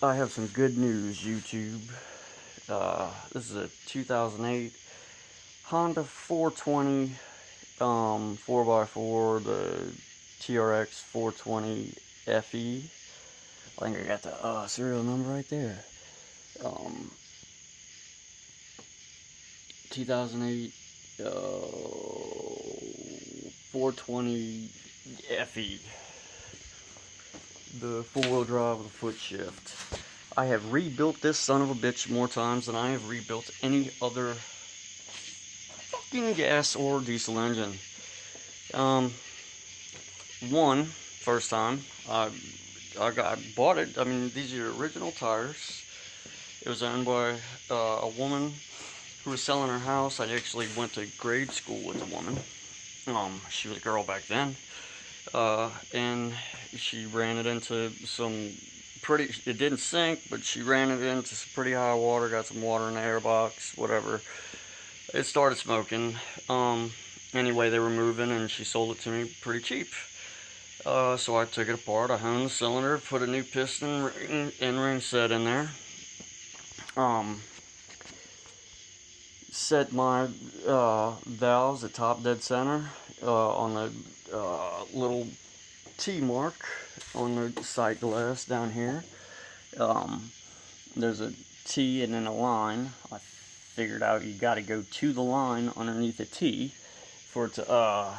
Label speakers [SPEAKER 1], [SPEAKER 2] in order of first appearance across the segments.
[SPEAKER 1] I have some good news, YouTube. This is a 2008 Honda 420 4x4, the TRX 420 FE. I think I got the serial number right there. Um, 2008 420 FE. The four-wheel drive with a foot shift. I have rebuilt this son of a bitch more times than I have rebuilt any other fucking gas or diesel engine. Um, first time, I bought it. I mean, these are original tires. It was owned by a woman who was selling her house. I actually went to grade school with the woman. She was a girl back then. And she ran it into some pretty, it didn't sink, but she ran it into some pretty high water, got some water in the airbox, whatever. It started smoking. Anyway, they were moving and she sold it to me pretty cheap. So I took it apart, I honed the cylinder, put a new piston in-ring set in there. Set my valves at top dead center on the little T mark on the sight glass down here. There's a T and then a line. I figured out you got to go to the line underneath the T for it to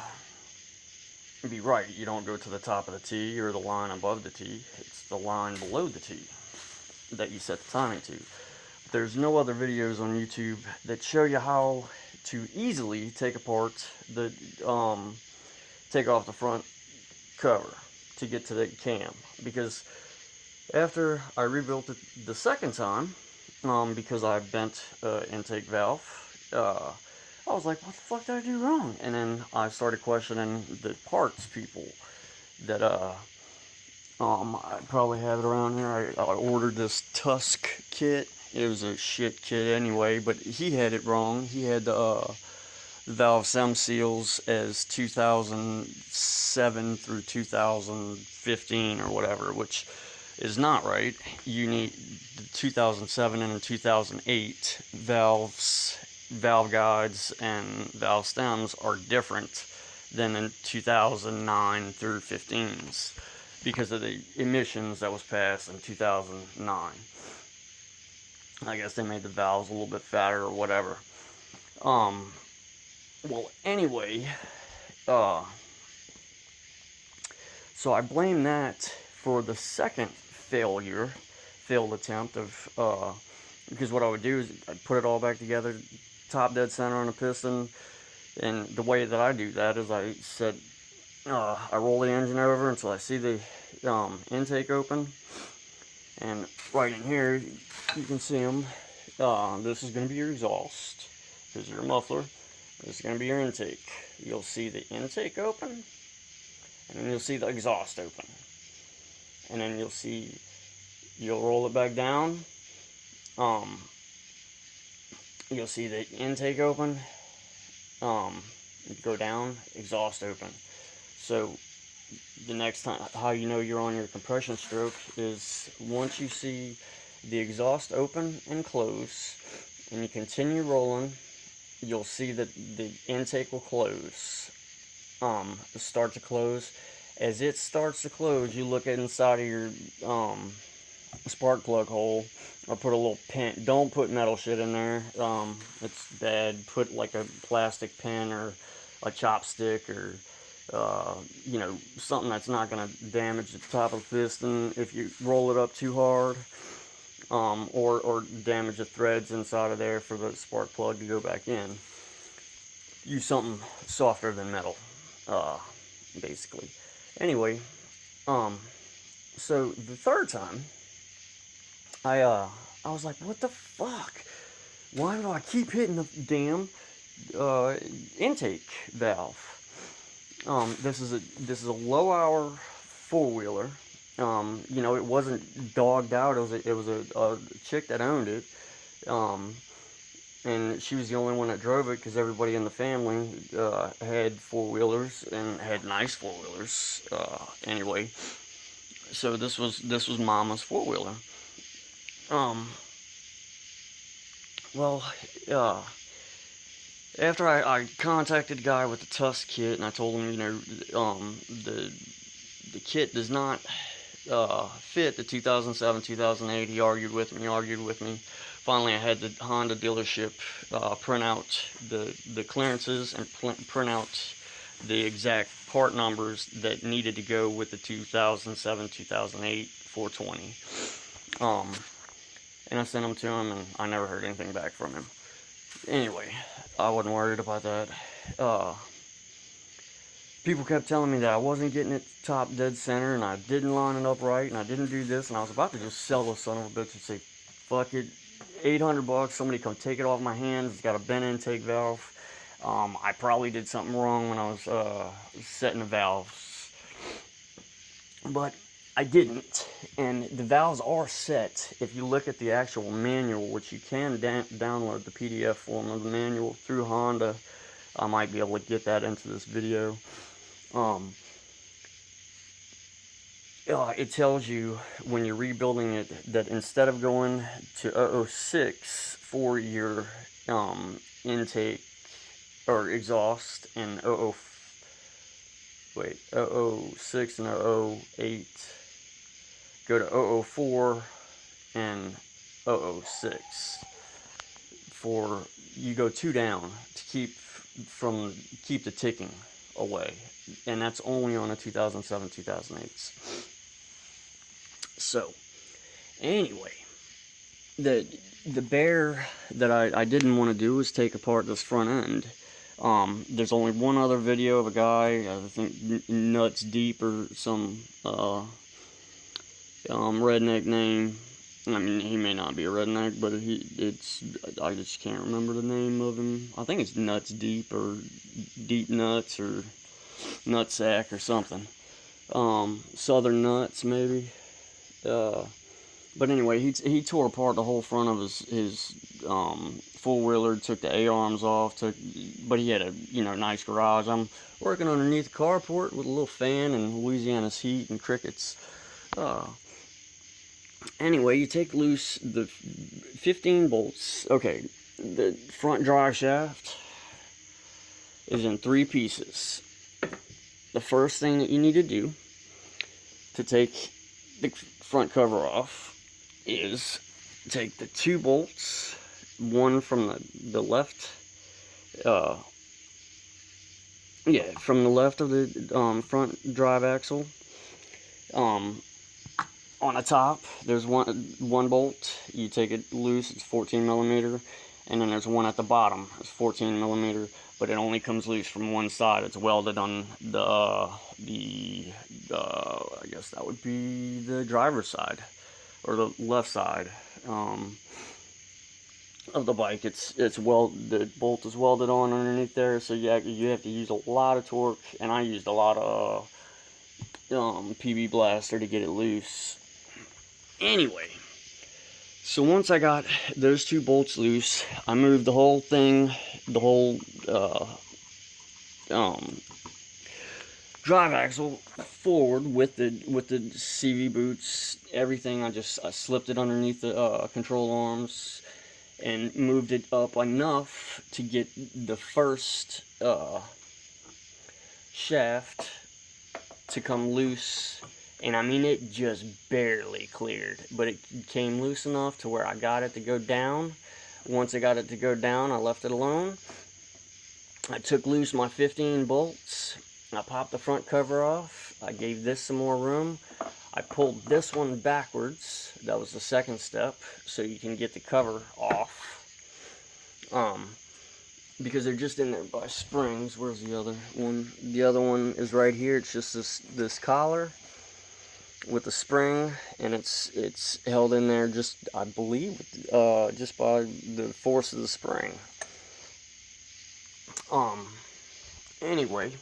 [SPEAKER 1] be right. You don't go to the top of the T or the line above the T. It's the line below the T that you set the timing to. There's no other videos on YouTube that show you how to easily take apart the take off the front cover to get to the cam, because after I rebuilt it the second time, because I bent intake valve, I was like, what the fuck did I do wrong? And then I started questioning the parts people that I probably have it around here. I ordered this Tusk kit. It was a shit kit anyway, but he had it wrong. He had the valve sem seals as 2007 through 2015 or whatever, which is not right. You need the 2007 and the 2008 valves, valve guides, and valve stems are different than in 2009 through 15s because of the emissions that was passed in 2009. I guess they made the valves a little bit fatter or whatever. Well, anyway, so I blame that for the second failed attempt of, because what I would do is I'd put it all back together, top dead center on a piston, and the way that I do that is I said, I roll the engine over until I see the intake open, and right in here, you can see them. This is going to be your exhaust. This is your muffler. This is going to be your intake. You'll see the intake open, and then you'll see the exhaust open. And then you'll roll it back down. You'll see the intake open, go down, exhaust open. So the next time, how you know you're on your compression stroke is once you see the exhaust open and close, and you continue rolling, you'll see that the intake will close, start to close. As it starts to close, you look inside of your spark plug hole, or put a little pin. Don't put metal shit in there. It's bad. Put like a plastic pin or a chopstick or something that's not going to damage the top of the piston if you roll it up too hard, or damage the threads inside of there for the spark plug to go back in. Use something softer than metal, basically. Anyway, so the third time, I was like, what the fuck? Why do I keep hitting the damn intake valve? This is a low hour four wheeler. It wasn't dogged out. It was a chick that owned it. And she was the only one that drove it because everybody in the family had four wheelers and had nice four wheelers. Anyway, so this was Mama's four wheeler. Well, after I contacted the guy with the Tusk kit, and I told him, the kit does not fit the 2007, 2008. He argued with me. Finally, I had the Honda dealership print out the clearances and print out the exact part numbers that needed to go with the 2007, 2008 420. And I sent them to him, and I never heard anything back from him. Anyway, I wasn't worried about that. People kept telling me that I wasn't getting it top dead center, and I didn't line it up right, and I didn't do this, and I was about to just sell this son of a bitch and say, fuck it, $800, somebody come take it off my hands. It's got a bent intake valve. I probably did something wrong when I was setting the valves, but I didn't. And the valves are set. If you look at the actual manual, which you can download the PDF form of the manual through Honda, I might be able to get that into this video. It tells you when you're rebuilding it that instead of going to 006 for your intake or exhaust, and 006 and 008, go to 004 and 006. For you go 2 down to keep the ticking away, and that's only on the 2007, 2008s. So anyway, the bear that I didn't want to do was take apart this front end. There's only one other video of a guy, I think Nuts Deep or some redneck name. I mean, he may not be a redneck, but I just can't remember the name of him. I think it's Nuts Deep or Deep Nuts or Nutsack or something. Southern Nuts, maybe. But anyway, he tore apart the whole front of his four-wheeler, took the A-arms off, but he had a nice garage. I'm working underneath the carport with a little fan and Louisiana's heat and crickets. Anyway, you take loose the 15 bolts. Okay, the front drive shaft is in 3 pieces. The first thing that you need to do to take the front cover off is take the 2 bolts, one from the left, from the left of the front drive axle. On the top, there's one bolt. You take it loose, it's 14 millimeter, and then there's one at the bottom, it's 14 millimeter, but it only comes loose from one side. It's welded on I guess that would be the driver's side, or the left side of the bike. The bolt is welded on underneath there, so you have to use a lot of torque, and I used a lot of PB Blaster to get it loose. Anyway, so once I got those 2 bolts loose, I moved the whole thing, the whole drive axle forward with the CV boots, everything. I slipped it underneath the control arms and moved it up enough to get the first shaft to come loose. And I mean, it just barely cleared, but it came loose enough to where I got it to go down. Once I got it to go down, I left it alone. I took loose my 15 bolts. I popped the front cover off. I gave this some more room. I pulled this one backwards. That was the second step, so you can get the cover off. Because they're just in there by springs. Where's the other one? The other one is right here. It's just this collar with the spring, and it's held in there just, I believe, just by the force of the spring. Anyway,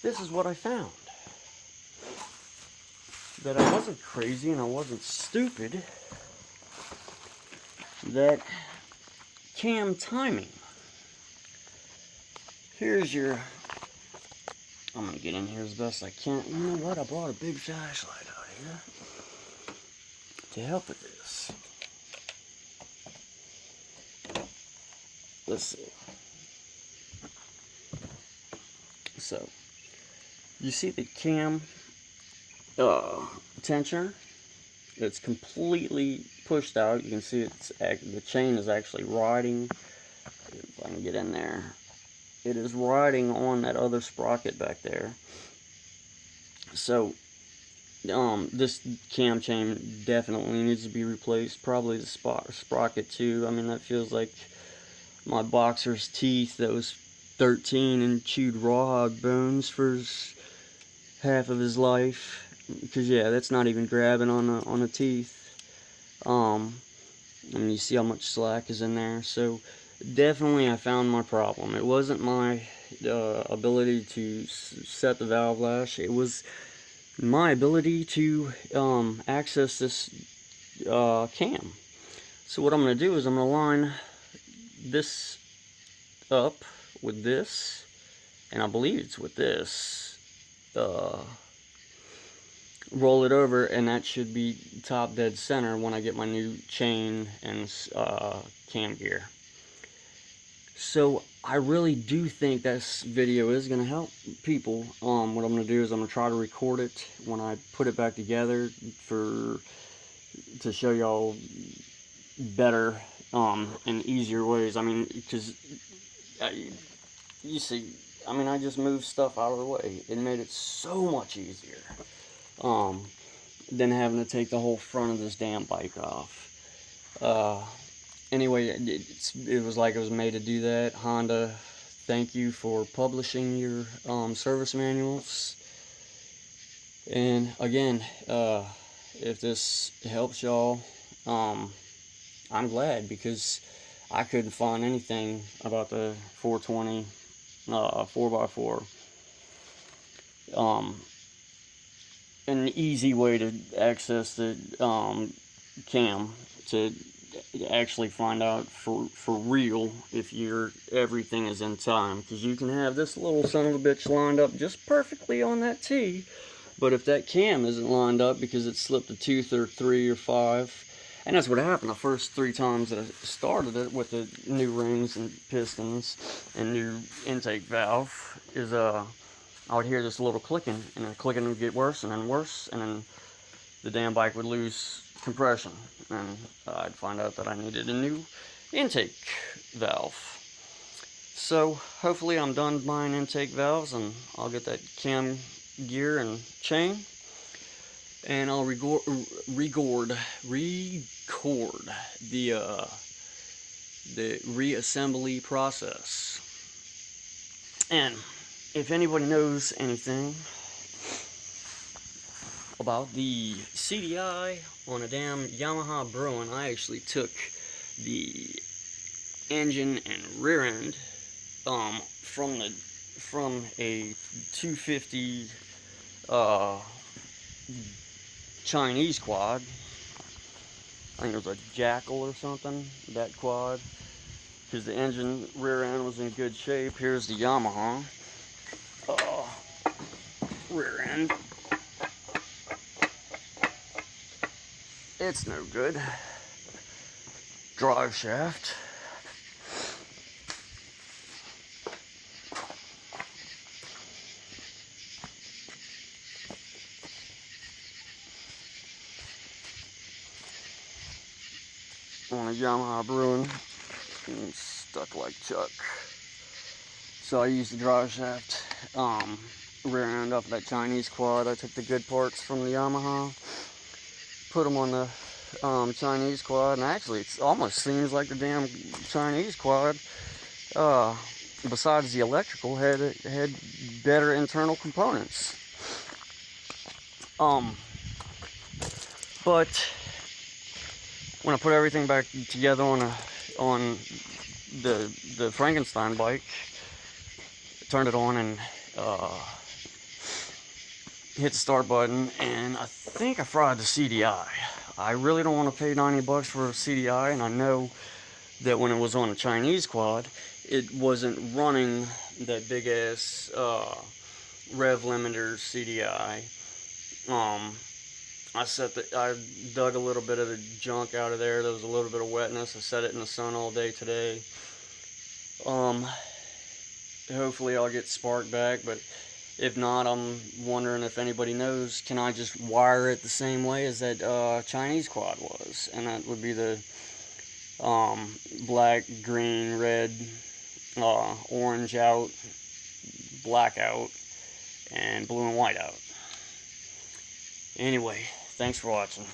[SPEAKER 1] this is what I found. That I wasn't crazy and I wasn't stupid. That cam timing. Here's your, I'm gonna get in here as best I can. You know what? I brought a big flashlight out here to help with this. let's see. So, you see the cam tensioner? It's completely pushed out. You can see the chain is actually riding. If I can get in there, it is riding on that other sprocket back there. So, this cam chain definitely needs to be replaced. Probably the sprocket too. I mean, that feels like my boxer's teeth that was 13 and chewed rawhide bones for half of his life. Because yeah, that's not even grabbing on the teeth. And you see how much slack is in there. So definitely I found my problem. It wasn't my ability to set the valve lash. It was my ability to access this cam. So what I'm going to do is I'm going to line this up with this, and I believe it's with this, roll it over, and that should be top dead center when I get my new chain and cam gear. So I really do think this video is going to help people. What I'm going to do is I'm going to try to record it when I put it back together to show y'all better and easier ways. I mean, because you see, I mean, I just moved stuff out of the way. It made it so much easier than having to take the whole front of this damn bike off. Anyway, it was like it was made to do that. Honda, thank you for publishing your service manuals. And again, if this helps y'all, I'm glad, because I couldn't find anything about the 420 4x4. An easy way to access the cam to actually find out for real if everything is in time, because you can have this little son of a bitch lined up just perfectly on that T, but if that cam isn't lined up because it slipped a tooth or 3 or 5, and that's what happened the first 3 times that I started it with the new rings and pistons and new intake valve, is I would hear this little clicking, and the clicking would get worse and then worse, and then the damn bike would lose compression, and I'd find out that I needed a new intake valve. So hopefully I'm done buying intake valves, and I'll get that cam gear and chain, and I'll record the reassembly process. And if anybody knows anything about the CDI on a damn Yamaha Bruin, I actually took the engine and rear end from a 250 Chinese quad. I think it was a Jackal or something, that quad, because the engine rear end was in good shape. Here's the Yamaha rear end. It's no good. Drive shaft. On a Yamaha Bruin, and stuck like Chuck. So I used the drive shaft rear end off of that Chinese quad. I took the good parts from the Yamaha, put them on the Chinese quad, and actually it almost seems like the damn Chinese quad, besides the electrical, had better internal components. But when I put everything back together on the Frankenstein bike, turned it on and hit the start button, and I think I fried the CDI. I really don't want to pay $90 for a CDI, and I know that when it was on a Chinese quad, it wasn't running that big ass rev limiter CDI. I dug a little bit of the junk out of there. There was a little bit of wetness. I set it in the sun all day today. Hopefully I'll get spark back, but if not, I'm wondering if anybody knows, can I just wire it the same way as that Chinese quad was? And that would be the black, green, red, orange out, black out, and blue and white out. Anyway, thanks for watching.